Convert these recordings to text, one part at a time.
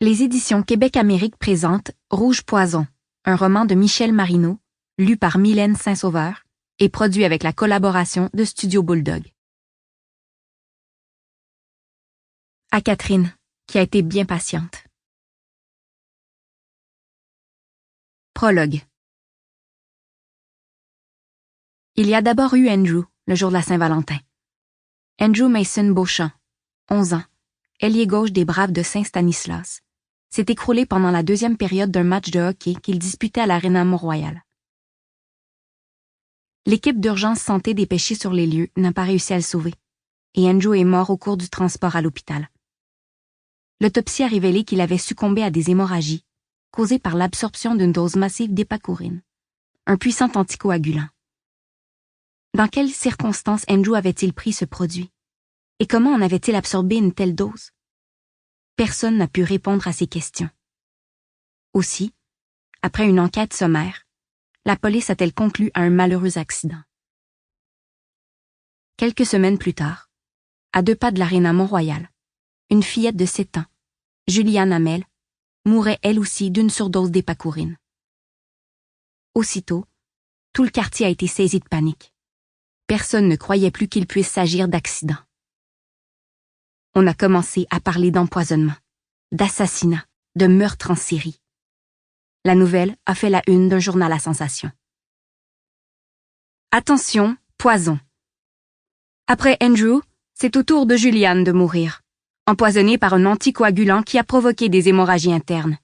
Les éditions Québec-Amérique présentent Rouge Poison, un roman de Michel Marino, lu par Mylène Saint-Sauveur et produit avec la collaboration de Studio Bulldog. À Catherine, qui a été bien patiente. Prologue. Il y a d'abord eu Andrew, le jour de la Saint-Valentin. Andrew Mason Beauchamp, 11 ans, ailier gauche des Braves de Saint-Stanislas, s'est écroulé pendant la deuxième période d'un match de hockey qu'il disputait à l'Arena Mont-Royal. L'équipe d'urgence santé dépêchée sur les lieux n'a pas réussi à le sauver, et Andrew est mort au cours du transport à l'hôpital. L'autopsie a révélé qu'il avait succombé à des hémorragies causées par l'absorption d'une dose massive d'épacourine, un puissant anticoagulant. Dans quelles circonstances Andrew avait-il pris ce produit? Et comment en avait-il absorbé une telle dose? Personne n'a pu répondre à ces questions. Aussi, après une enquête sommaire, la police a-t-elle conclu à un malheureux accident. Quelques semaines plus tard, à 2 pas de l'Arena Mont-Royal, une fillette de 7 ans, Juliane Hamel, mourait elle aussi d'une surdose d'épacourine. Aussitôt, tout le quartier a été saisi de panique. Personne ne croyait plus qu'il puisse s'agir d'accident. On a commencé à parler d'empoisonnement, d'assassinat, de meurtre en série. La nouvelle a fait la une d'un journal à sensation. Attention, poison. Après Andrew, c'est au tour de Juliane de mourir, empoisonnée par un anticoagulant qui a provoqué des hémorragies internes.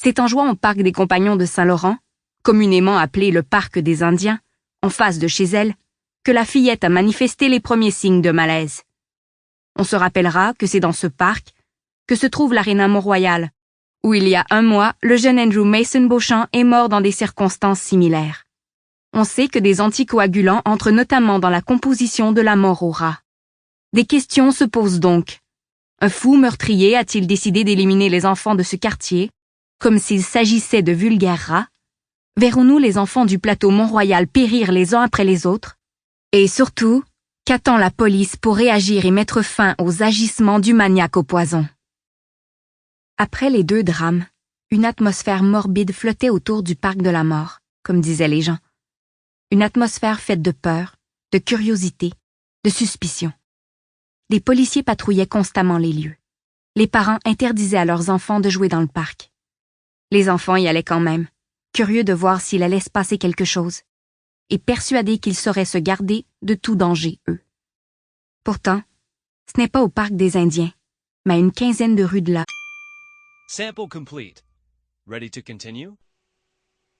C'est en jouant au parc des Compagnons de Saint-Laurent, communément appelé le parc des Indiens, en face de chez elle, que la fillette a manifesté les premiers signes de malaise. On se rappellera que c'est dans ce parc que se trouve l'Arena Mont-Royal, où il y a 1 mois, le jeune Andrew Mason Beauchamp est mort dans des circonstances similaires. On sait que des anticoagulants entrent notamment dans la composition de la mort au rat. Des questions se posent donc. Un fou meurtrier a-t-il décidé d'éliminer les enfants de ce quartier, comme s'il s'agissait de vulgaires rats? Verrons-nous les enfants du plateau Mont-Royal périr les uns après les autres? Et surtout, qu'attend la police pour réagir et mettre fin aux agissements du maniaque au poison? Après les 2 drames, une atmosphère morbide flottait autour du parc de la mort, comme disaient les gens. Une atmosphère faite de peur, de curiosité, de suspicion. Des policiers patrouillaient constamment les lieux. Les parents interdisaient à leurs enfants de jouer dans le parc. Les enfants y allaient quand même, curieux de voir s'il allait se passer quelque chose, et persuadés qu'ils sauraient se garder de tout danger, eux. Pourtant, ce n'est pas au parc des Indiens, mais à une 15aine de rues de là. Sample complete. Ready to continue?